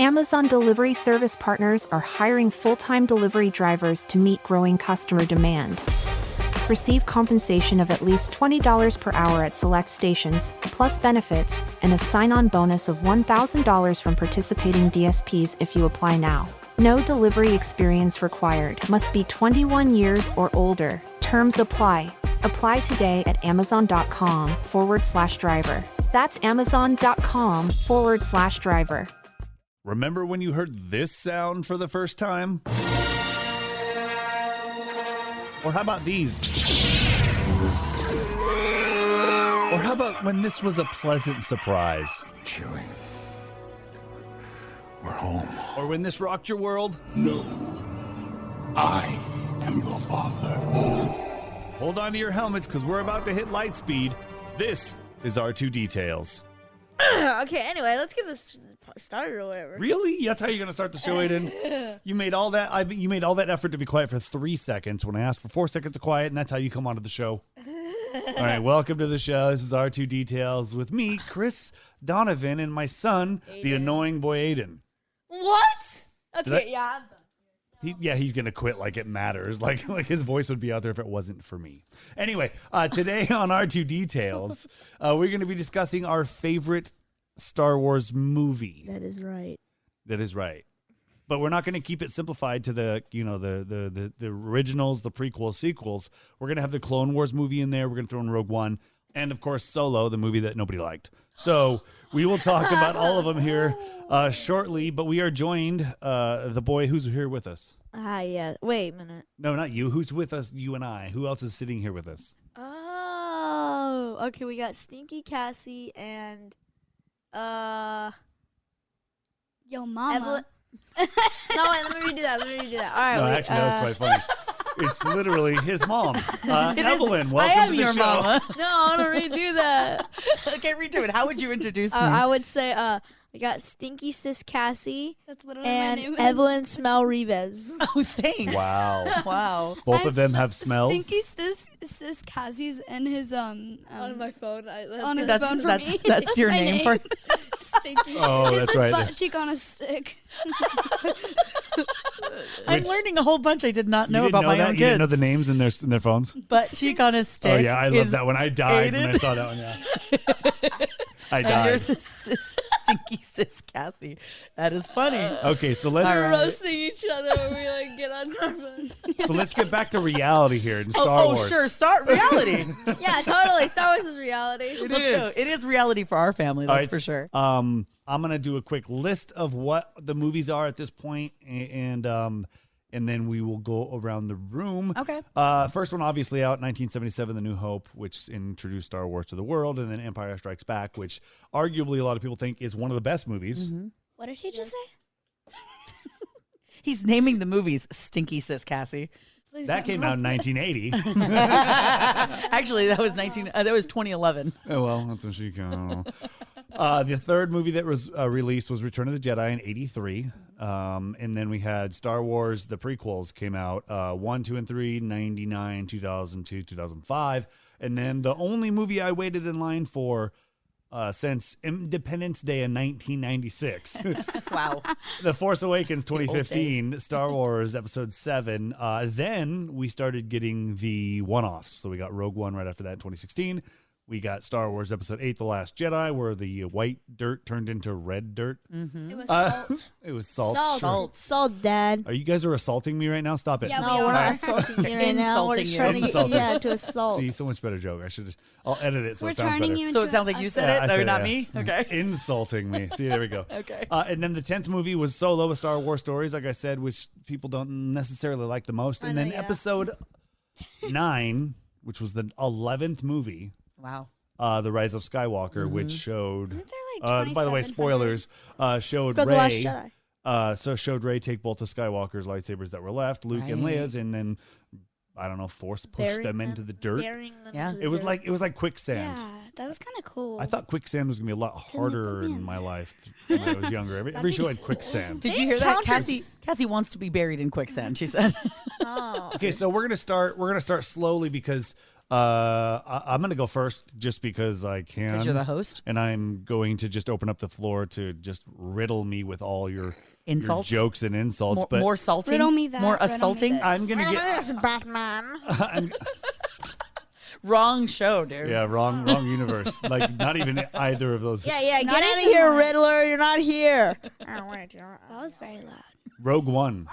Amazon delivery service partners are hiring full-time delivery drivers to meet growing customer demand. Receive compensation of at least $20 per hour at select stations, plus benefits, and a sign-on bonus of $1,000 from participating DSPs if you apply now. No delivery experience required. Must be 21 years or older. Terms apply. Apply today at amazon.com/driver. That's amazon.com/driver. Remember when you heard this sound for the first time? Or how about these? Or how about when this was a pleasant surprise? Chewie, we're home. Or when this rocked your world? No, I am your father. Hold on to your helmets because we're about to hit light speed. This is R2 Details. Okay, anyway, let's get this started or whatever. Really? That's how you're going to start the show, Aiden? You made all that. You made all that effort to be quiet for 3 seconds when I asked for 4 seconds of quiet, and that's how you come onto the show. All right, welcome to the show. This is R2 Details with me, Chris Donovan, and my son, Aiden. the annoying boy Aiden. What? Okay, yeah, I'm done. He's going to quit like it matters. Like his voice would be out there if it wasn't for me. Anyway, today on R2 Details, we're going to be discussing our favorite Star Wars movie. That is right. That is right. But we're not going to keep it simplified to the originals, the prequels, sequels. We're going to have the Clone Wars movie in there. We're going to throw in Rogue One. And, of course, Solo, the movie that nobody liked. So we will talk about all of them here shortly. But we are joined, the boy who's here with us. Yeah. Wait a minute. No, not you. Who's with us? You and I. Who else is sitting here with us? Oh, okay. We got Stinky Cassie and Yo, mama. No, wait. Let me redo that. All right. No, wait, actually, that was quite funny. It's literally his mom. Evelyn, welcome I am to the your show. mama. No, I want to redo that. Okay, redo it. How would you introduce me? I would say we got Stinky Sis Cassie That's literally my and name. Evelyn Smell Rivez. Oh, thanks. Wow. Wow. Both of them have smells. Stinky sis Cassie's in his On my phone. on his That's- phone for that's- me. that's your my name for- Stinky. Oh, It's that's his right. butt cheek on a stick. I'm learning a whole bunch I did not know You didn't about my that? own You kids. didn't know the names in their phones? Butt cheek on a stick. Oh, yeah, I love is that one. I died when I Aiden. saw that one, yeah. I And died. yours is Stinky Sis Cassie. That is funny. Okay, so let's All right. Roasting each other when we get on our phone. let's get back to reality here in Star Oh, Wars. sure. Start reality. Yeah, totally. Star Wars is reality. Let's go. It is reality for our family, All that's right, for sure. I'm gonna do a quick list of what the movies are at this point, and then we will go around the room. Okay. First one, obviously, out 1977, The New Hope, which introduced Star Wars to the world, and then Empire Strikes Back, which arguably a lot of people think is one of the best movies. Mm-hmm. What did he just say? He's naming the movies Stinky Sis Cassie. Please That don't came go. out in 1980. Actually, that was 2011. Oh, well, that's when she go. The third movie that was released was Return of the Jedi in 83. And then we had Star Wars, the prequels came out 1, 2, and 3, 99, 2002, 2005. And then the only movie I waited in line for since Independence Day in 1996. Wow. The Force Awakens 2015, Star Wars Episode 7. Then we started getting the one-offs. So we got Rogue One right after that in 2016. We got Star Wars Episode 8, The Last Jedi, where the white dirt turned into red dirt. It was salt. It was salt. Salt, Dad. You guys are assaulting me right now? Stop it. Yeah, No, we we're are. not assaulting you right now. We're Insulting just you. trying to Insulting. to assault. See, so much better joke. I'll edit it so We're it sounds turning better. you into So it sounds like you a- said Yeah, it, I though, said not it, me? yeah. Okay. Insulting me. See, there we go. Okay. And then the 10th movie was Solo, a Star Wars Stories, like I said, which people don't necessarily like the most. And then Episode 9, which was the 11th movie, Wow. The Rise of Skywalker, which showed... Isn't there like by the way, 2,700? spoilers, showed Because The Last Rey... Jedi. showed Rey take both of Skywalker's lightsabers that were left, Luke and Right. Leia's, and then, I don't know, force push Burying them into the dirt. Burying them Yeah. into the It was dirt. like quicksand. Yeah, that was kind of cool. I thought quicksand was gonna be a lot they harder put me in in my there? life when I was younger. Every show had quicksand. Did you hear that? counted- Cassie wants to be buried in quicksand, she said. Oh. Okay, so we're gonna start slowly because I'm going to go first just because I can. Because you're the host? And I'm going to just open up the floor to just riddle me with all your Insults? your jokes and insults. More salting? Riddle me that. More riddle me assaulting? this. I'm going to get... This Batman. Wrong show, dude. Yeah, wrong universe. Like, not even either of those. Yeah, Not get out of even here, mine. Riddler. You're not here. Oh, wait, That was very loud. Rogue One.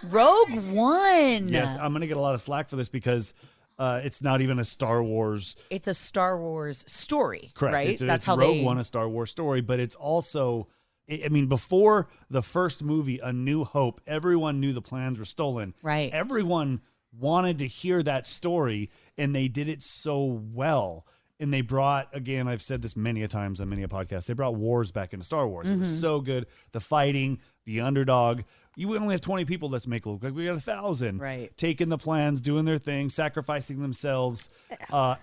Rogue One. Yes, I'm going to get a lot of slack for this because it's not even a Star Wars. It's a Star Wars story, Correct. right? It's Rogue One, a Star Wars story, but it's also, I mean, before the first movie, A New Hope, everyone knew the plans were stolen. Right. Everyone wanted to hear that story, and they did it so well. And they brought, again, I've said this many a times on many a podcast, they brought wars back into Star Wars. It was so good. The fighting, the underdog. You only have 20 people, let's make it look like we got 1,000. Right. Taking the plans, doing their thing, sacrificing themselves.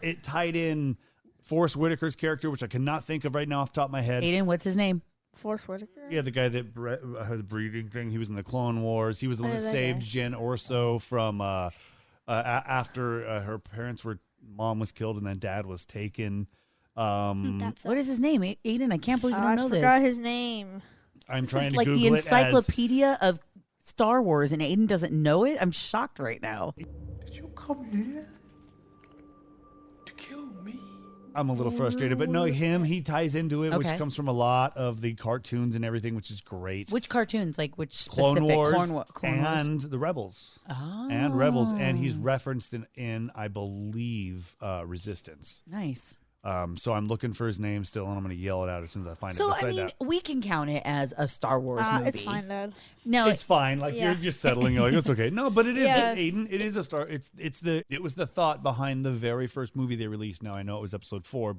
It tied in Forrest Whitaker's character, which I cannot think of right now off the top of my head. Aiden, what's his name? Force Whitaker? Yeah, the guy that had the breeding thing. He was in the Clone Wars. He was the one that that saved guy. Jen Orso from after her parents were, mom was killed and then dad was taken. That's What is his name? Aiden, I can't believe you don't know I forgot this. his name. I'm This trying is to like Google the it as encyclopedia of Star Wars, and Aiden doesn't know it. I'm shocked right now. Did you come here to kill me? I'm a little frustrated, but no, he ties into it, which Okay. comes from a lot of the cartoons and everything, which is great. Which cartoons? Like which Clone specific? Wars Clone Wars. and the Rebels. Oh. And Rebels, and he's referenced in I believe, Resistance. Nice. So I'm looking for his name still, and I'm going to yell it out as soon as I find So, it. I Beside mean, that, we can count it as a Star Wars movie. It's fine, Dad. No, it's fine. Like Yeah. you're just settling. You're like, it's okay. No, but it is, Yeah. Aiden. It is a star. It was the thought behind the very first movie they released. Now I know it was episode 4,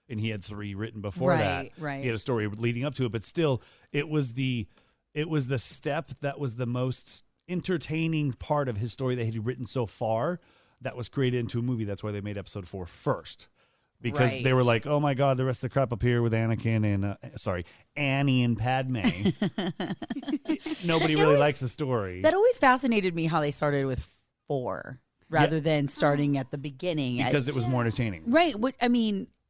and he had 3 written before that. Right, right. He had a story leading up to it, but still, it was the step that was the most entertaining part of his story that he had written so far that was created into a movie. That's why they made episode 4 first. Because they were Right. like, oh my God, the rest of the crap up here with Anakin and, Annie and Padme. Nobody really likes the story. that always fascinated me how they started with 4 rather than starting at the beginning. Because it was more entertaining. Right.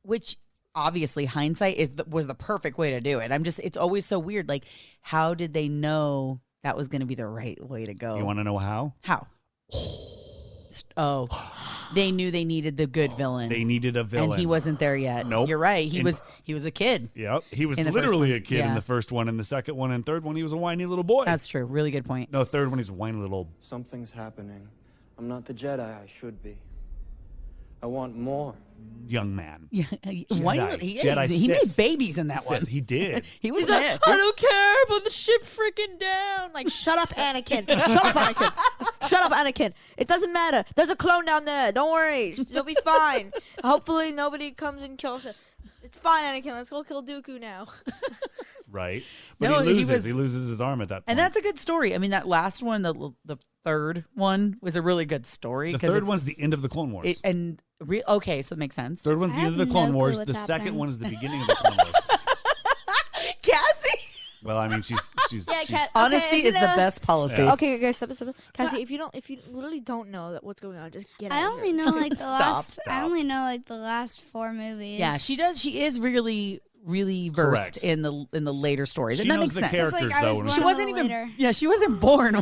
Which obviously hindsight was the perfect way to do it. It's always so weird. Like, how did they know that was going to be the right way to go? You want to know how? How? Oh, they knew they needed the good villain. They needed a villain. And he wasn't there yet. Nope. You're right. He In- was a kid. Yep. He was In the first literally a ones, kid in yeah. the first one. In the second one and third one, he was a whiny little boy. That's true. Really good point. No, third one, he's a whiny little. Something's happening. I'm not the Jedi I should be. I want more. Young man. Yeah, why Jedi. he Jedi he Sith. made babies in that Sith, one. He did. He was He's like, there. I don't care about the ship freaking down. Like, shut up, Anakin. Shut up, Anakin. Shut up, Anakin. It doesn't matter. There's a clone down there. Don't worry. You'll be fine. Hopefully nobody comes and kills her. It's fine, Anakin. Let's go kill Dooku now. Right. But No, he he loses. He, was- loses his arm at that point. And that's a good story. I mean, that last one, the third one, was a really good story. the 'cause third it's- one's the end of the Clone Wars. okay, so it makes sense. Third one's I the end of have the Clone no clue Wars. what's The second happening. one is the beginning of the Clone Wars. Cassie, Well, I mean, she's Yeah, she's- Cat. honesty Okay, is the no. best policy. Yeah. Okay, guys, stop. Cassie, if you literally don't know what's going on, just get out I of only here. know like the Stop. I only know like the last 4 movies. Yeah, she does. She is really versed Correct. in the later stories, She and that knows makes the sense. characters, It's like I was though. born She a wasn't little even. later. Yeah, she wasn't born.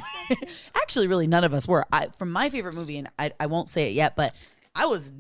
Actually, really, none of us were. From my favorite movie, and I won't say it yet, but I was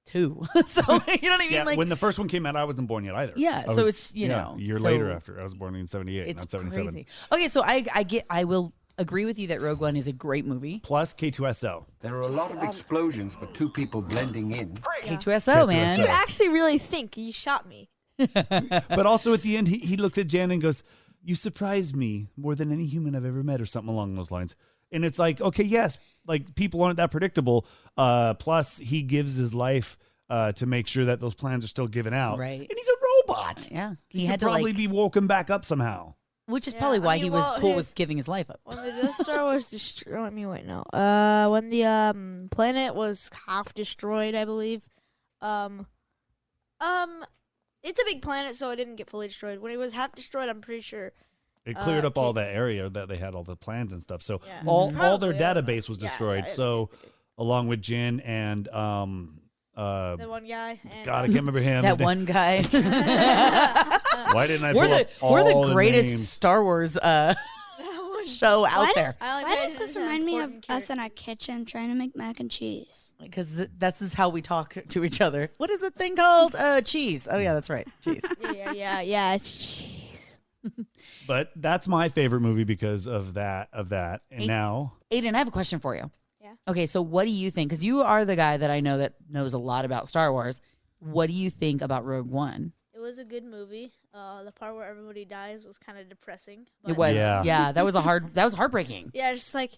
2. So you know what I mean? Yeah, Like, when the first one came out, I wasn't born yet either. Yeah, I so was- it's, you know, a year so later after I was born in 78, it's not 77. crazy. Okay, so I will agree with you that Rogue One is a great movie. Plus K2SO. There are a lot of explosions for 2 people blending in. K2SO, man. You actually really think you shot me. But also at the end, he looked at Jen and goes, "You surprised me more than any human I've ever met," or something along those lines. And it's like, okay, yes, like people aren't that predictable. Plus, he gives his life to make sure that those plans are still given out. Right. And he's a robot. Yeah, He, he could had to probably like, be woken back up somehow. which is Yeah, probably I why mean, he was well, cool his- with giving his life up. When the Death Star was destroyed, let me wait now. When the planet was half destroyed, I believe. It's a big planet, so it didn't get fully destroyed. When it was half destroyed, I'm pretty sure. It cleared up all K- that area that they had all the plans and stuff. So Yeah. all their Probably, I don't know. database was Yeah, destroyed. I- So along with Jin and The one guy. And, God, I can't remember him. That one guy. Why didn't I? Pull up We're all the greatest names? Star Wars show out there. Why does this remind me of us in our kitchen trying to make mac and cheese? Because that's just how we talk to each other. What is the thing called? Cheese. Oh yeah, that's right. Cheese. Yeah. Jeez. But that's my favorite movie because of that. And now, Aiden, I have a question for you. Yeah. Okay, so what do you think? Because you are the guy that I know that knows a lot about Star Wars. What do you think about Rogue One? It was a good movie. The part where everybody dies was kind of depressing. It was. Yeah. Yeah, that was heartbreaking. Yeah, it's just like.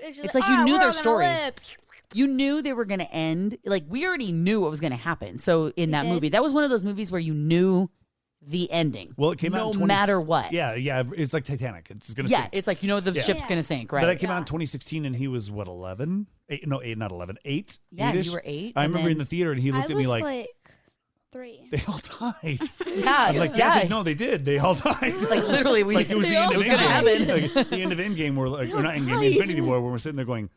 It's like you knew we're their all gonna story. live." You knew they were going to end. Like, we already knew what was going to happen. So in that did. movie, that was one of those movies where you knew the ending. well, it came out in no matter what. Yeah. It's like Titanic. It's gonna Yeah, sink. it's like, the ship's Yeah. going to sink, right? But it came out in 2016, and he was what 11? 8? No, 8, not 11. 8. Yeah, 8-ish? you were 8, I and remember then- in the theater, and he looked I at me was like 3. they all died. Yeah, I'm like, yeah, no, they did. They all died. like literally, Like, it was the end of was going to Endgame. happen. Like, the end of Endgame, or not Endgame, Infinity War, where we're sitting there going,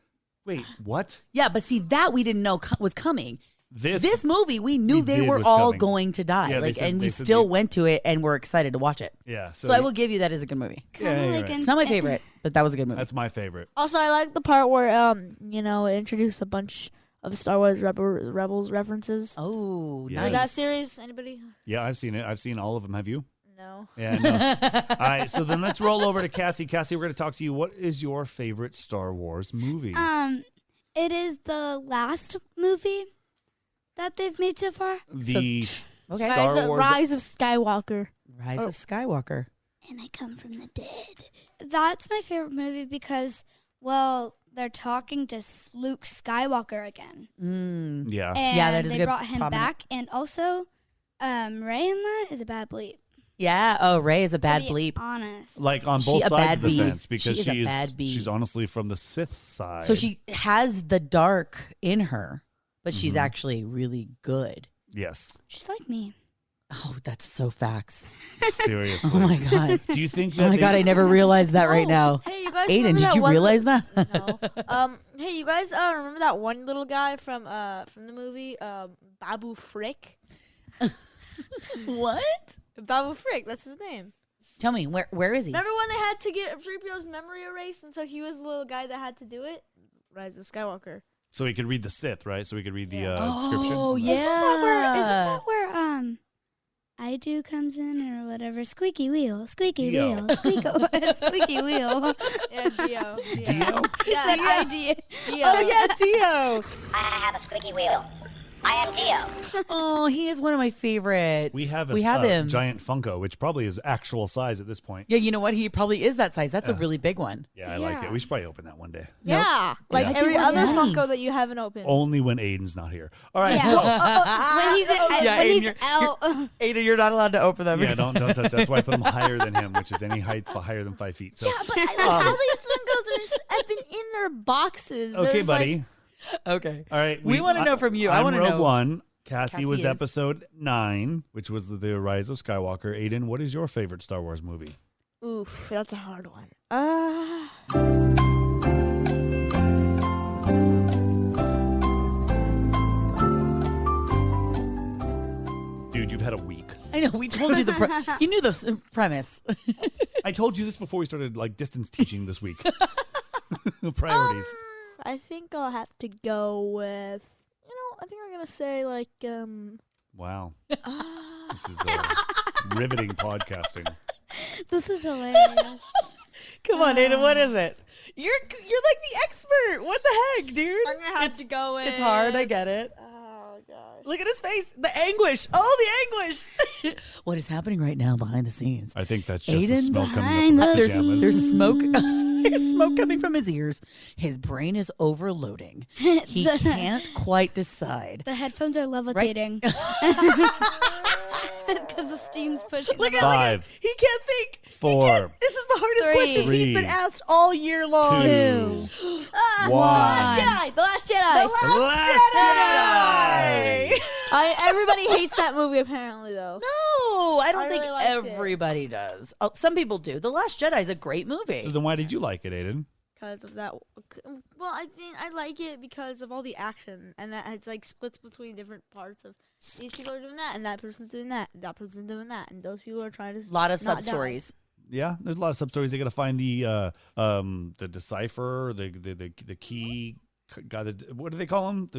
wait, what? Yeah, but see, that we didn't know was coming. This movie, we knew we they did were was all coming. going to die. Yeah, they said- and they we said still they- went to it, and we're excited to watch it. Yeah. So I will give you that as a good movie. Yeah, you're right. It's not my favorite, but that was a good movie. That's my favorite. Also, I like the part where it introduced a bunch of Star Wars Rebels references. Oh, Yeah. nice. That series, anybody? Yeah, I've seen it. I've seen all of them. Have you? No. Yeah. No. All right. So then let's roll over to Cassie. Cassie, we're going to talk to you. What is your favorite Star Wars movie? It is the last movie that they've made so far. The Okay. Star Wars. Rise of Skywalker. Rise of Skywalker. And I come from the dead. That's my favorite movie because, well, they're talking to Luke Skywalker again. Yeah. And Yeah, that is a they good brought him prominent- back. And also, Ray in that is a bad bleep. Yeah. Oh, Ray is a bad to be bleep. honest. Like on She both a sides bad of the bee. fence because She is a bad bee. she's honestly from the Sith side. So she has the dark in her, but she's Mm-hmm. actually really good. Yes. She's like me. Oh, that's so facts. Seriously. Oh my god. Do you think that Oh my god, I never realized that right now. Hey, you guys. Aiden, remember did that you one realize that? No. Hey, you guys. Remember that one little guy from the movie Babu Frick? What? Babu Frick. That's his name. Tell me, where is he? Remember when they had to get 3PO's memory erased, and so he was the little guy that had to do it? Rise of Skywalker. So he could read the Sith, right? So he could read the Oh, description. yeah. Isn't that where I do comes in or whatever? Squeaky wheel, squeaky Dio. wheel, squeaky wheel. Yeah, Dio. Dio? Yeah, That idea. Dio. Oh yeah, Dio. I have a squeaky wheel. I am Dio. Oh, he is one of my favorites. We have him. giant Funko, which probably is actual size at this point. Yeah, you know what? He probably is that size. That's a really big one. Yeah, I like it. We should probably open that one day. Yeah, like Yeah. every That'd be other funny. Funko that you haven't opened. Only when Aiden's not here. All right. Yeah. So, when he's, Yeah, when Aiden, he's you're- out. Aiden, you're not allowed to open them. yeah, don't touch. That's why I put him higher than him, which is any height higher than 5 feet. So, Yeah, but I like all these Funkos are just have been in their boxes. okay, There's, buddy. Like, Okay. All right. We wanna know from you. I I'm wanna Rogue know. One. Cassie Cassie was is. episode 9, which was the Rise of Skywalker. Aiden, what is your favorite Star Wars movie? oof, that's a hard one. Dude, you've had a week. I know. We told you you knew the premise. I told you this before we started distance teaching this week. Priorities. I think I'll have to go with. I think I'm gonna say Wow. This is riveting podcasting. This is hilarious. Come on, Aiden. What is it? You're like the expert. What the heck, dude? I'm gonna have to go with. It's hard. I get it. Oh gosh. Look at his face. The anguish. Oh, the anguish. What is happening right now behind the scenes? I think that's just Aiden's the smoke coming up from his pajamas. There's smoke. There's smoke coming from his ears. His brain is overloading. He can't quite decide. The headphones are levitating. Because the steam's pushing Look them at, up. look at 5, he can't think. He 4, can't. This is the hardest 3, questions he's been 3, asked all year long. 2, 2, The Last Jedi. The Last Jedi. The Last Jedi. Everybody hates that movie apparently though. No, I don't I think really liked it. everybody does. Oh, some people do. The Last Jedi is a great movie. So then why did you like it, Aiden? because of that. Well, I think I like it because of all the action and that it's like splits between different parts of these people are doing that and that person's doing that, that person's doing that, and those people are trying to. A lot of not sub stories. Yeah, there's a lot of sub stories. They got to find the decipher, the key guy. What do they call him?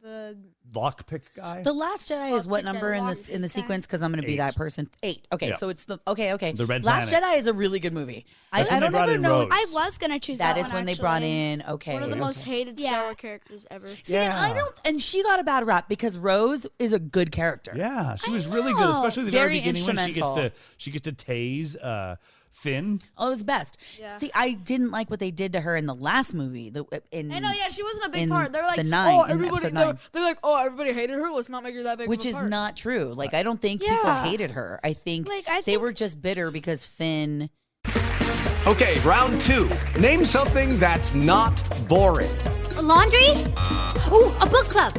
The lockpick guy. The Last Jedi is what Lockpick number guy. in the sequence? Because I'm going to be 8. that person. 8. Okay, Yeah. so it's the okay. The Red Last Planet. Jedi is a really good movie. That's I when they don't brought ever in know. Rose. I was gonna choose that. That is one, when they brought actually. in. Okay, One of the most hated Yeah. Star Wars characters ever. See, and I don't. And she got a bad rap because Rose is a good character. Yeah, she was really good, especially the Very very beginning when instrumental. she gets to tase Finn. Oh, it was best. Yeah. See, I didn't like what they did to her in the last movie. I know, yeah, she wasn't a big in part. They're like, the 9, oh, in everybody, episode 9. they're like, oh, everybody hated her. Let's not make her that big. Which of a is part. not true. Like, I don't think people Yeah. hated her. I think Like, I they think- were just bitter because Finn. Okay, round 2. Name something that's not boring. A laundry? Ooh, a book club.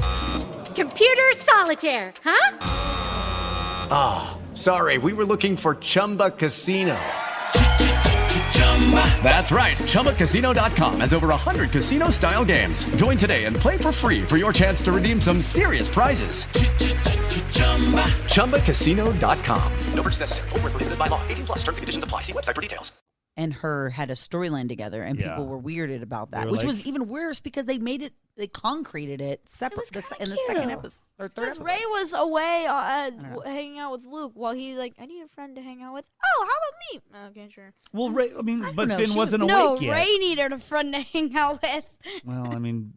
Computer solitaire, huh? Sorry, we were looking for Chumba Casino. That's right. ChumbaCasino.com has over 100 casino-style games. Join today and play for free for your chance to redeem some serious prizes. ChumbaCasino.com. No purchase necessary. Void where prohibited by law. 18 plus. Terms and conditions apply. See website for details. And her had a storyline together, and Yeah. people were weirded about They that, were which like- was even worse because they concreted it separate in the second cute. episode or third Because episode. Ray was away know. hanging out with Luke while he like, I need a friend to hang out with. Oh, how about me? Okay, sure. Well, Ray, I mean, but know, Finn she wasn't No, awake yet. Ray needed a friend to hang out with. Well, I mean,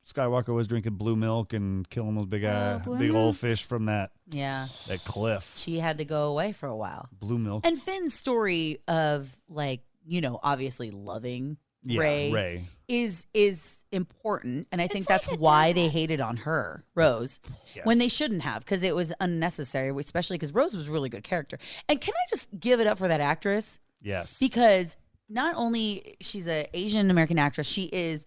Skywalker was drinking blue milk and killing those big blue big milk. old fish from that Yeah, cliff. she had to go away for a while. Blue milk. And Finn's story of like, obviously loving Yeah, Ray. is important, and I think like that's a why dad. they hated on her, Rose, Yes. when they shouldn't have, because it was unnecessary, especially because Rose was a really good character. And can I just give it up for that actress? Yes. Because not only she's an Asian American actress, she is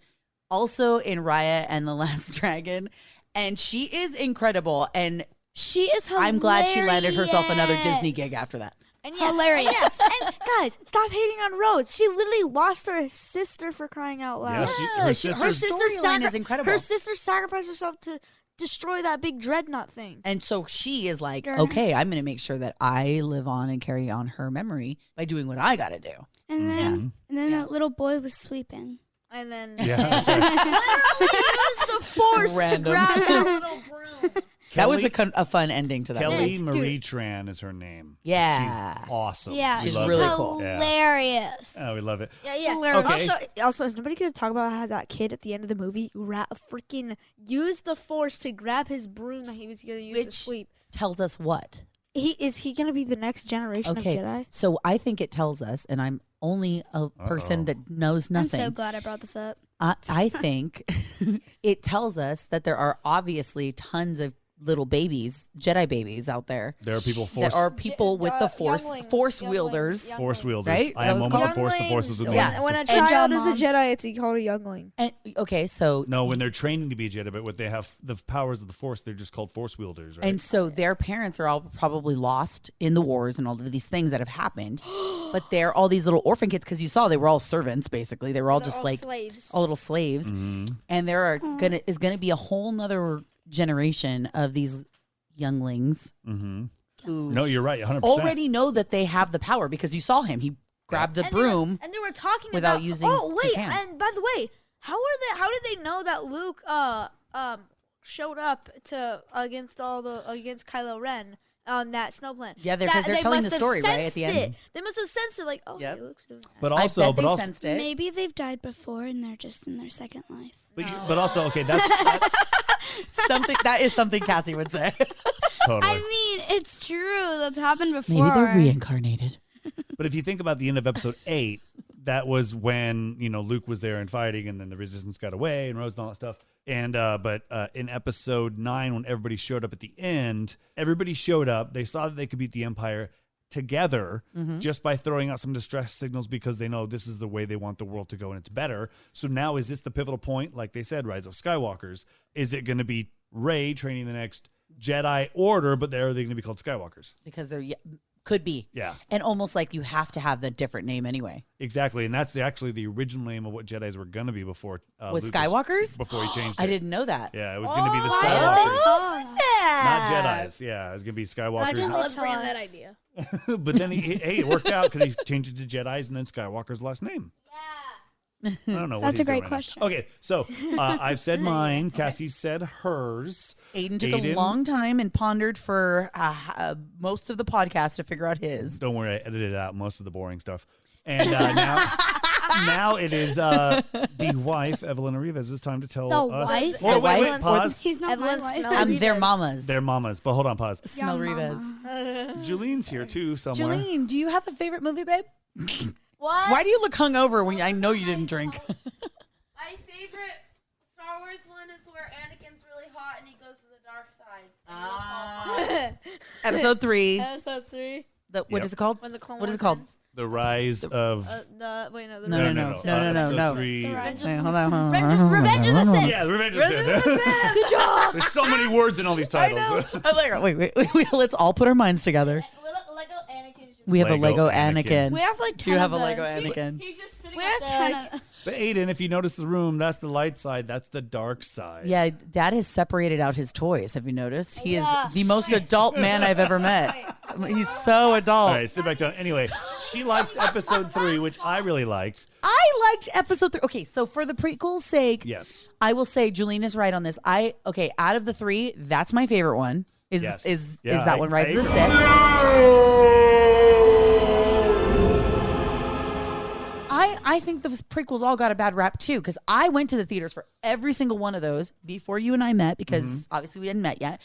also in Raya and the Last Dragon, and she is incredible. And She is hilarious. I'm glad she landed herself another Disney gig after that. And Hilarious. And guys, stop hating on Rose. She literally lost her sister for crying out loud. Yeah, her sister's storyline is incredible. Her sister sacrificed herself to destroy that big dreadnought thing. And so she is like, Darn. okay, I'm going to make sure that I live on and carry on her memory by doing what I got to do. And then that little boy was sweeping. And then Yeah, that's right. literally use the force Random. to grab that little broom. That was a fun ending to that. Kelly movie. Marie Tran is her name. Yeah. She's awesome. Yeah, We She's love really her. cool. Yeah. Hilarious. Oh, we love it. Yeah, yeah. Hilarious. Okay. Also, is nobody gonna talk about how that kid at the end of the movie freaking used the force to grab his broom that he was gonna use to Which sweep? tells us what? Is he gonna be the next generation Okay. of Jedi? So I think it tells us, and I'm only a person that knows I'm nothing. so glad I brought this up. I think it tells us that there are obviously tons of little babies, Jedi babies out there. There are people that are people with the force, younglings, force younglings, wilders. younglings. Force wielders. Right? I am That was one with the called- force. The force is with me. Yeah. When a And child John is a Mom. Jedi, it's called a youngling. And, okay, so No, when they're training to be a Jedi, but when they have the powers of the Force, they're just called Force wielders, right? and so their parents are all probably lost in the wars and all of these things that have happened. But they're all these little orphan kids because you saw they were all servants basically. They were all They're just all like slaves. all little slaves. And there are gonna be a whole nother generation of these younglings who no, you're right, 100%. already know that they have the power because you saw him. He grabbed the And broom. they were talking without about, using Oh his wait, hand. and by the way, how did they know that Luke showed up against Kylo Ren on that snow planet? Yeah, because they're telling the must have story, right, at the sensed end. it. They must have sensed it, like, oh, Yep. hey, Luke's doing that. But I also, bet but they also, sensed it. Maybe they've died before and they're just in their second life. but also, okay, that's That is something Cassie would say. totally. I mean, it's true. That's happened before. Maybe they're reincarnated. But if you think about the end of episode 8, that was when, Luke was there and fighting, and then the resistance got away and Rose and all that stuff. And but in episode 9, when everybody showed up at the end, everybody showed up. They saw that they could beat the Empire together just by throwing out some distress signals because they know this is the way they want the world to go and it's better. So now is this the pivotal point? Like they said, Rise of Skywalkers. Is it going to be Rey training the next Jedi Order, but are they going to be called Skywalkers? Because they're Could be. Yeah. And almost like you have to have the different name anyway. Exactly, and that's actually the original name of what Jedis were going to be before. Was Lucas, Skywalkers? Before he changed it. I didn't know that. Yeah, it was going to be the I Skywalkers. love that. Not Jedis. Yeah, it was going to be Skywalkers. Let's bring that idea. But then, hey, it worked out because he changed it to Jedis and then Skywalker's last name. I don't know. That's a great right question. Now. Okay, so I've said mine. Cassie said hers. Aiden took a long time and pondered for most of the podcast to figure out his. Don't worry, I edited out most of the boring stuff. And now it is the wife, Evelyn Rivas. It's time to tell The us. wife? Oh, The wait, wife? pause. He's not my wife. They're mamas. They're mamas, but hold on, pause. Smell Rivas. Julene's here too somewhere. Julene, do you have a favorite movie, babe? What? Why do you look hungover when I know you didn't drink? My favorite Star Wars one is where Anakin's really hot and he goes to the dark side. Episode 3. Episode 3. What is it called? When the Clone What is Wars it called? ends. The rise of. No. Episode 3. Hold on. Revenge of the Sith. Yeah, the Revenge of the Sith. Good job. There's so many words in all these I titles. know. I'm like, wait. Let's all put our minds together. Lego Anakin's just We have a Lego Lego Anakin. Anakin. We have like 10 Do you have a of Lego those. Anakin? He's just sitting We up have there. 10 of But Aiden, if you notice the room, that's the light side. That's the dark side. Yeah, Dad has separated out his toys. Have you noticed? He is the most adult man I've ever met. He's so adult. All right, sit back down. Anyway, she likes episode 3, which I really liked. I liked episode 3. Okay, so for the prequel's sake, Yes. I will say Julene is right on this. Out of the 3, that's my favorite one. Is Yes. is Yeah, that one Rise of the agree. Sith? I think the prequels all got a bad rap too, because I went to the theaters for every single one of those before you and I met, because obviously we hadn't met yet.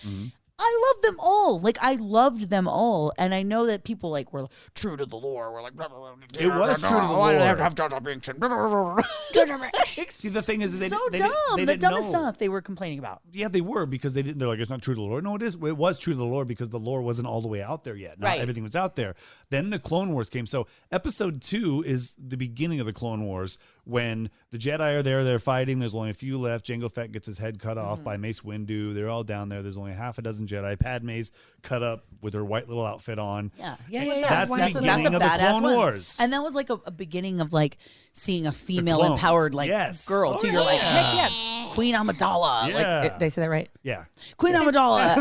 I loved them all. Like, I loved them all. And I know that people like were true to the lore. We're like, blah, blah, blah, It was true to the why do they lore. have to have Jar Jar Binks and blah, blah, blah, blah. See, the thing is, they So they dumb. They The didn't dumbest know. stuff they were complaining about. Yeah, they were, because they didn't. They're like, it's not true to the lore. No, it is. It was true to the lore because the lore wasn't all the way out there yet. Not Right. everything was out there. Then the Clone Wars came. So episode 2 is the beginning of the Clone Wars, when the Jedi are there. They're fighting. There's only a few left. Jango Fett gets his head cut off by Mace Windu. They're all down there. There's only half a dozen Jedi. Padme's cut up with her white little outfit on. Yeah. That's the beginning of the badass Clone one. Wars. And that was like a beginning of like seeing a female clones. empowered like Yes. girl Oh, too. You're like, yeah. heck yeah, Queen Amidala. Yeah. Like, did I say that right? Yeah. Queen Amidala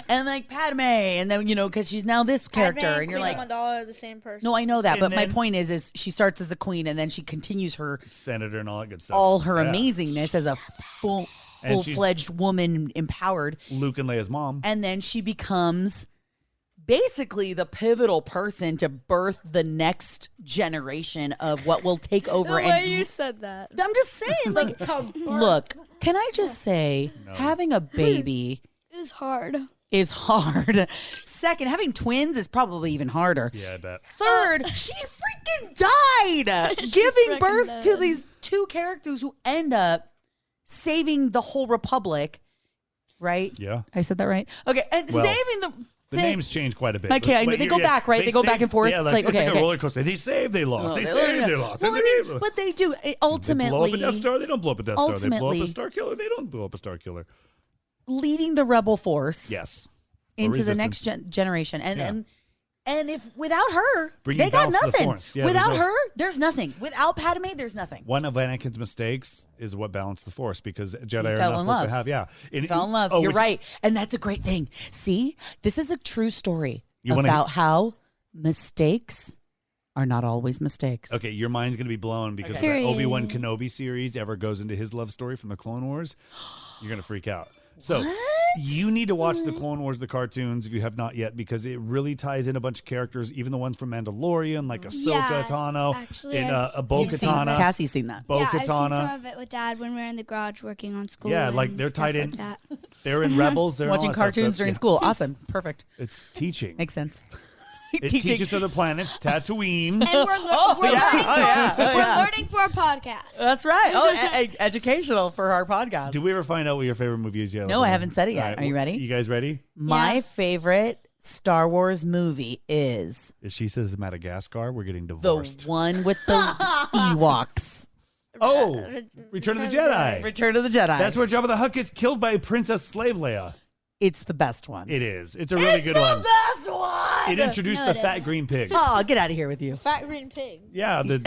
and like Padme, and then because she's now this character, and you're like, Amidala are the same person. no, I know that, And but my then- point is she starts as a queen, and then she continues her Senator and all that good stuff. all her Yeah. amazingness as a And she's- full-fledged woman, empowered. Luke and Leia's mom. And then she becomes basically the pivotal person to birth the next generation of what will take over. The and way you said that. I'm just saying, like, look, can I just say, having a baby It's hard. is hard. Second, having twins is probably even harder. Yeah, I bet. Third, she freaking died giving freaking birth to died. these two characters who end up saving the whole Republic. Right? Yeah. I said that right? Okay, and Well, saving the The names change quite a bit. Okay, I know. They go back, right? They go back and forth. Yeah, Like, it's okay, like okay. a roller coaster. They saved, they lost. Oh, They they- saved, they lost. Well, I mean, but they do. Ultimately, They blow up a Death Star. They don't blow up a Death Star. They blow up ultimately- a Star Killer. They don't blow up a Star Killer. leading the rebel force Yes. into the resistance. next generation. And Yeah. and if without her, Bringing they got balance to the nothing. Force. Yeah, without there's no- her, there's nothing. Without Padme, there's nothing. One of Anakin's mistakes is what balanced the Force, because Jedi He are fell not in supposed love. to have. Yeah. Fell in love. Oh, You're which- right. And that's a great thing. See, this is a true story You wanna- about how mistakes are not always mistakes. Okay, your mind's going to be blown because Okay. if the Obi-Wan Kenobi series ever goes into his love story from the Clone Wars, you're going to freak out. So you need to watch the Clone Wars, the cartoons, if you have not yet, because it really ties in a bunch of characters, even the ones from Mandalorian, like Ahsoka Yeah, Tano, actually, and I've Bo-Katan. Cassie's seen that. Yeah, I've seen Bo-Katana. some of it with Dad when we were in the garage working on school. Yeah, like and they're stuff tied like in. that. They're in Rebels. They're in all Watching that stuff, so cartoons during yeah. school. Awesome. Perfect. It's teaching. Makes sense. It teaches other planets, Tatooine. And we're, we're learning for a podcast. That's right. Oh, educational for our podcast. Did we ever find out what your favorite movie is yet? No, I haven't said it yet. All right, Are you ready? You guys ready? My favorite Star Wars movie is If she says Madagascar, we're getting the divorced. one with the Ewoks. Oh, Return of the Jedi. Return of the Jedi. That's where Jabba the Hutt gets killed by Princess Slave Leia. It's the best one. It is. It's a really good one. Best one. It introduced the fat green pigs. Oh, get out of here with you. Fat green pig. Yeah, the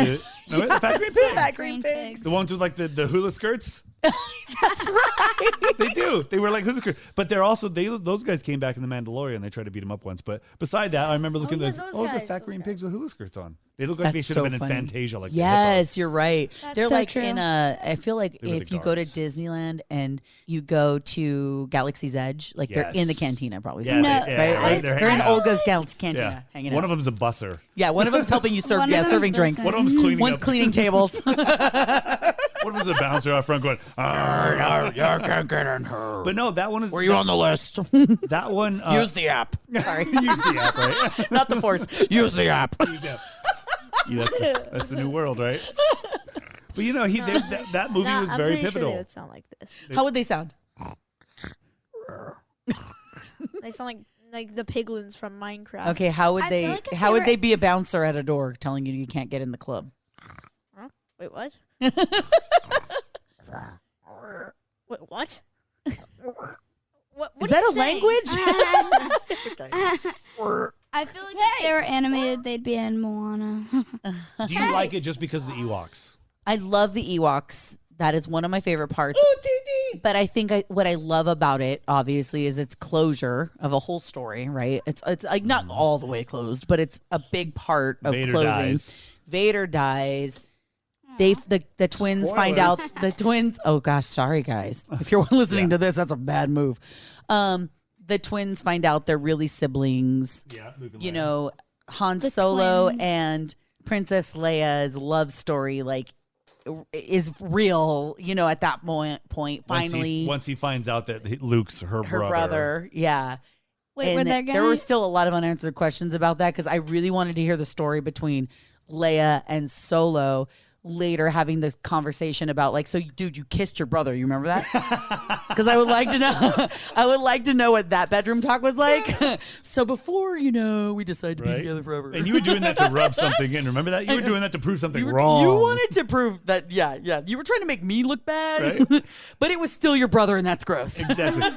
fat green pigs. Fat green pigs. The ones with like the hula skirts. That's right. They do. They were like hula skirts, but they're also those guys came back in the Mandalorian. They tried to beat him up once, but beside that, I remember looking at those are fat green pigs with hula skirts on. They look like they should have been in Fantasia. Like yes, you're right. They're so like true. in a. I feel like They're if the you go to guards. Disneyland and you go to Galaxy's Edge, like they're in the cantina probably. Yeah, somewhere, right? they're They're in hanging out. Olga's cantina, Yeah. hanging One out. of them's a busser. Yeah, one of them's helping you serve. Yeah, serving drinks. One of them's cleaning. One's up. cleaning tables. One of them's a bouncer out front going. "Arr, You can't get in here. But no, that one is. Were you on the list? That one. Use the app. Sorry, use the app, right? not the Force. Use the app. Use the app. Yeah, that's the new world, right? But you know, that movie was I'm very pretty pivotal. Sure they would sound like this. How would they sound? They sound like the piglins from Minecraft. Okay, how would I they? feel like if how they would were- they be a bouncer at a door telling you can't get in the club? Huh? Wait, what? Wait, what? What Is are that you a saying? language? I feel like if they were animated, they'd be in Moana. Do you like it just because of the Ewoks? I love the Ewoks. That is one of my favorite parts. But I think what I love about it, obviously, is its closure of a whole story. Right? It's like not all the way closed, but it's a big part of Vader closing. dies. Vader dies. The twins find out the twins. Oh gosh, sorry guys. If you're listening to this, that's a bad move. The twins find out they're really siblings. Yeah, Luke and you Leia. know, Han The Solo twins. and Princess Leia's love story is real. You know, at that point, finally, once he finds out that Luke's her brother. Yeah. Wait, And were there there were still a lot of unanswered questions about that because I really wanted to hear the story between Leia and Solo. Later, having the conversation about so dude, you kissed your brother. You remember that? Because I would like to know. I would like to know what that bedroom talk was like. So before we decide to be Right? together forever. And you were doing that to rub something in. Remember that? You were doing that to prove something You wrong. wanted to prove that, yeah. You were trying to make me look bad, Right? but it was still your brother, and that's gross. Exactly.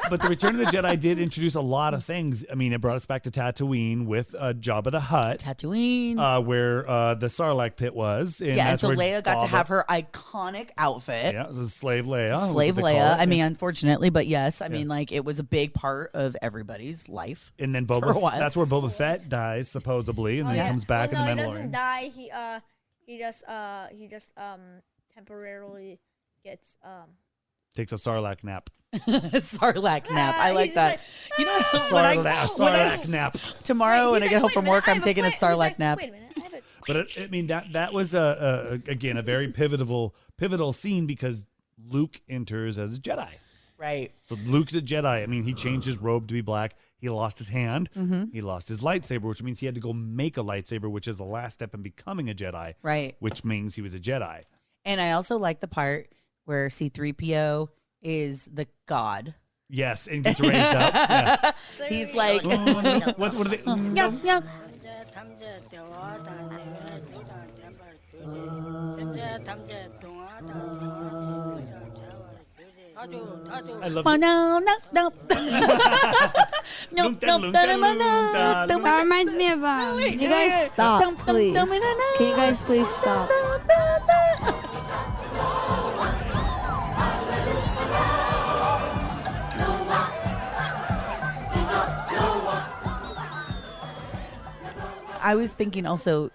But the Return of the Jedi did introduce a lot of things. I mean, it brought us back to Tatooine with Jabba the Hutt. Tatooine. Where the Sarlacc pit was. And Yeah, and that's so where Leia got to Boba- have her iconic outfit. Yeah, the Slave Leia. was Slave what they Leia. call it. I mean, unfortunately, but yes, I mean, it was a big part of everybody's life. And then for a while. that's where Boba Fett dies, supposedly, and then he comes back well, in no, the he doesn't Mandalorian. die. He just temporarily gets Takes a Sarlacc nap. Sarlacc nap. I like he's that. You know, when I Sarlacc nap. tomorrow when I get home from work, I'm taking a He's like, Sarlacc nap. Wait a minute. I have a But I mean that was again a very pivotal scene because Luke enters as a Jedi. Right. So Luke's a Jedi. I mean, he changed his robe to be black. He lost his hand. Mm-hmm. He lost his lightsaber, which means he had to go make a lightsaber, which is the last step in becoming a Jedi. Right. Which means he was a Jedi. And I also like the part where C-3PO is the god. Yes, and gets raised up. Yeah. He's like, what are they? yeah. I love Oh, it. no. That reminds me of You guys stop, please. Can you guys please stop? I was thinking also,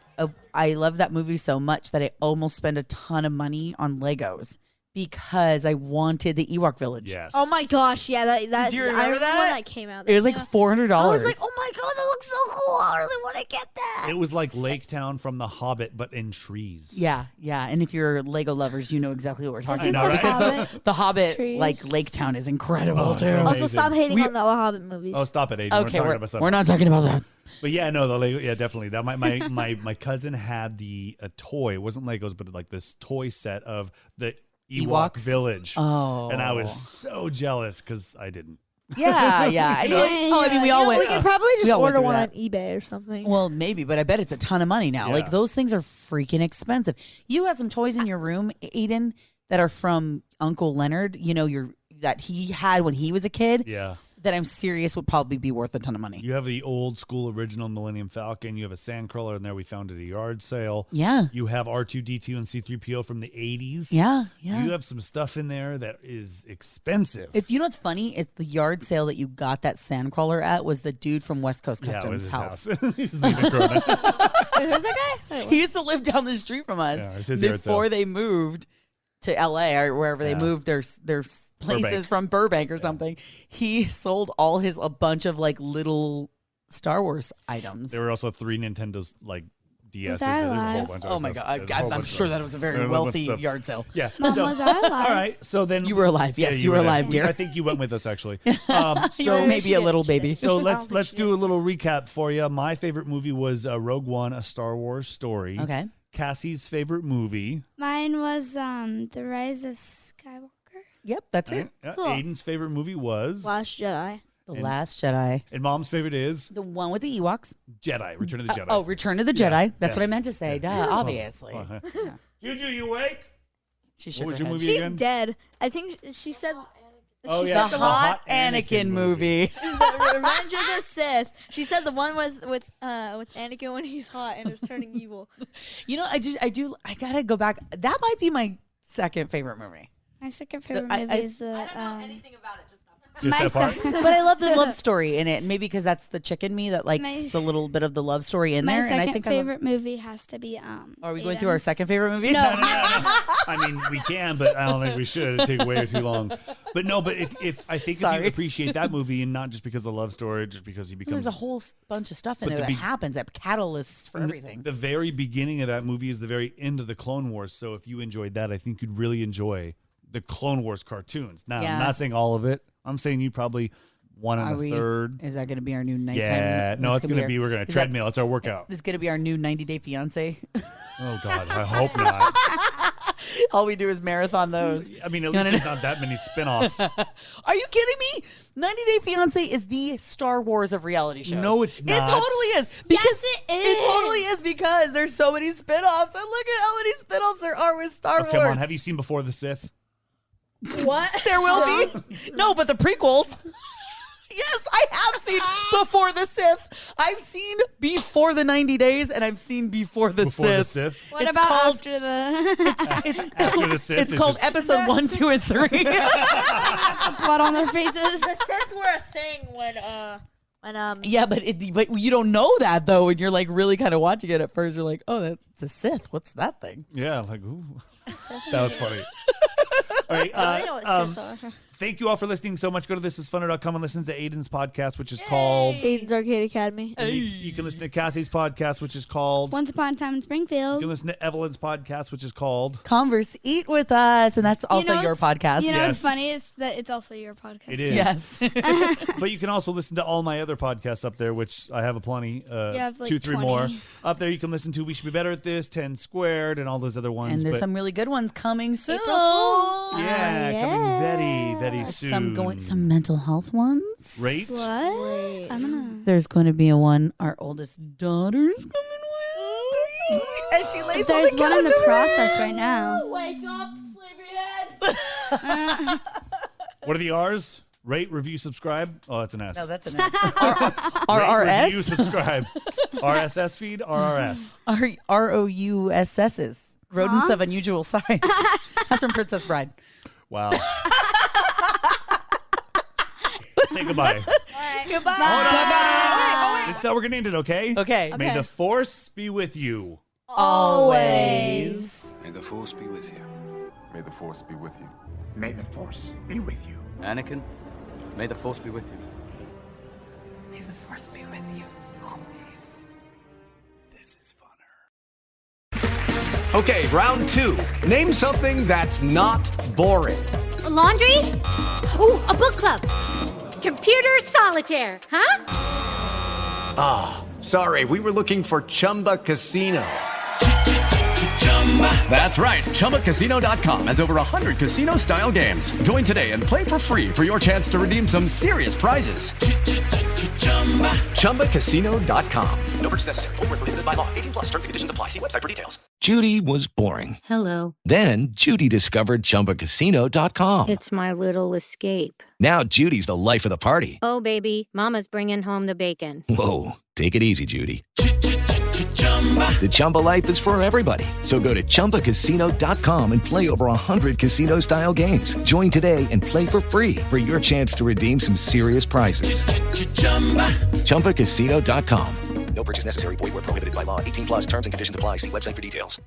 I love that movie so much that I almost spent a ton of money on Legos because I wanted the Ewok Village. Yes. Oh my gosh, yeah, that Do you I remember that? when that came out. It was like Yeah. $400. I was like, oh my god, that looks so cool. I really want to get that. It was like Lake Town from The Hobbit, but in trees. Yeah. And if you're Lego lovers, you know exactly what we're talking I know, about right? because the Hobbit, Trees. like Lake Town, is incredible Oh, it's too. amazing. Also, stop hating on the Hobbit movies. Oh, stop it, Aiden. Okay, we're talking about something. we're not talking about that. But yeah, no, the Lego. Yeah, definitely. That my cousin had a toy. It wasn't Legos, but like this toy set of the Ewok Ewoks? Village. Oh. And I was so jealous because I didn't. Yeah. I know. Oh, I mean, we all went. we could probably we just all went order through one that. on eBay or something. Well, maybe, but I bet it's a ton of money now. Yeah. Like those things are freaking expensive. You got some toys in your room, Aiden, that are from Uncle Leonard. You know, that he had when he was a kid. Yeah. that I'm serious would probably be worth a ton of money. You have the old school original Millennium Falcon. You have a Sandcrawler in there we found at a yard sale. Yeah. You have R2-D2 and C-3PO from the 80s. Yeah. You have some stuff in there that is expensive. If you know what's funny, it's the yard sale that you got that Sandcrawler at was the dude from West Coast Yeah, it Customs was his house. He was leaving Corona. Who's that guy? He used to live down the street from us Yeah, it's his yard before sale. they moved to LA or wherever they moved their places Burbank. from Burbank or something. He sold a bunch of like little Star Wars items. There were also 3 Nintendo's like DSs. Was I There's a whole alive? bunch of Oh my stuff. God. There's a whole I'm bunch of sure stuff. that was a very There's a bunch of wealthy stuff. yard sale. Yeah. Mom, was I alive? All right. So then You were alive. Yes, you were there. alive, dear. I think you went with us actually. You So were maybe a little baby. So let's do a little recap for you. My favorite movie was Rogue One, a Star Wars story. Okay. Cassie's favorite movie. Mine was The Rise of Skywalker. Yep, that's it. Yeah. Cool. Aiden's favorite movie was Last Jedi. The Last Jedi. And Mom's favorite is The one with the Ewoks. Jedi, Return of the Jedi. Oh, Return of the Jedi. That's what I meant to say. Duh, obviously. Juju, you awake? She shook What was her your head. movie She's again? dead. I think she said. Oh, she yeah. said The hot Anakin movie. the Revenge of the Sith. She said the one with Anakin when he's hot and is turning evil. You know, I gotta go back. That might be my second favorite movie. My second favorite I- movie is the. I don't know anything about it. Just now. Just that part? But I love the love story in it. Maybe because that's the chick in me that likes My- the little bit of the love story in My there. And I second think favorite movie has to be Are we going through our Aiden's. second favorite movies? No. I mean, we can, but I don't think we should. It'd take way too long. But no, but if I think if Sorry. you appreciate that movie and not just because of the love story, just because he becomes There's a whole bunch of stuff in But there the that be- happens that catalysts for everything. The very beginning of that movie is the very end of the Clone Wars. So if you enjoyed that, I think you'd really enjoy the Clone Wars cartoons. Now, Yeah. I'm not saying all of it. I'm saying you probably one and a third. Is that going to be our new nighttime? Yeah, no, it's going to be. We're going to is that- treadmill. It's our workout. This is going to be our new 90-day fiance. Oh God, I hope not. All we do is marathon those. I mean, at No, least no, there's no. not that many spin-offs. Are you kidding me? 90 Day Fiance is the Star Wars of reality shows. No, it's not. It totally is. Yes, Because it It totally is. is because there's so many spin-offs. And look at how many spin-offs there are with Star Oh, Wars. come on, have you seen Before the Sith? What? There will be. No, but the prequels. Yes, I have seen Before the Sith. I've seen Before the 90 Days, and I've seen Before the Before the Sith. Sith? What It's about called- after the It's After the Sith, it's called just- episode 1, 2, and 3. blood on their faces? The Sith were a thing when Yeah, but you don't know that though, and you're like really kind of watching it at first. You're like, oh, that's a Sith. What's that thing? Yeah, like ooh, that was funny. All right, I know what Sith are. thank you all for listening so much. Go to thisisfunner.com and listen to Aiden's podcast, which is called. Aiden's Arcade Academy. And you can listen to Cassie's podcast, which is called. Once Upon a Time in You Springfield. can listen to Evelyn's podcast, which is called. Converse, eat with us, and that's also your what's- podcast. You know Yes. what's funny is that it's also your podcast. It is. Yes. But you can also listen to all my other podcasts up there, which I have a plenty. have, like, 2, 3 20. more. Up there you can listen to We Should Be Better at This, 10 Squared, and all those other ones. And there's but some really good ones coming soon. yeah, coming very, very soon. Some mental health ones. Right? What? I don't know. There's going to be a one our oldest daughter's coming with. And she lays There's on the one in couch the over process there. right now. Wake up, sleepyhead. What are the R's? Rate, review, subscribe. Oh, that's an S. No, that's an S. Rate, review, RRS? subscribe. RSS feed, RRS. ROUSSs. Rodents of unusual size. That's from Princess Bride. Wow. Say goodbye. Goodbye. This is how we're going to end it, okay? Okay. May the force be with you. Always. May the force be with you. May the force be with you. May the Force be with you. Anakin, may the Force be with you. May the Force be with you always. This is funner. Okay, round 2. Name something that's not boring. A laundry? Ooh, a book club. Computer solitaire, huh? Ah, sorry, we were looking for Chumba Casino. That's right. ChumbaCasino.com has over 100 casino-style games. Join today and play for free for your chance to redeem some serious prizes. ChumbaCasino.com. No purchase necessary. Void where prohibited by law. 18+ terms and conditions apply. See website for details. Judy was boring. Hello. Then Judy discovered ChumbaCasino.com. It's my little escape. Now Judy's the life of the party. Oh, baby, mama's bringing home the bacon. Whoa, take it easy, Judy. The Chumba life is for everybody. So go to ChumbaCasino.com and play over 100 casino-style games. Join today and play for free for your chance to redeem some serious prizes. ChumbaCasino.com. No purchase necessary. Void where prohibited by law. 18+ terms and conditions apply. See website for details.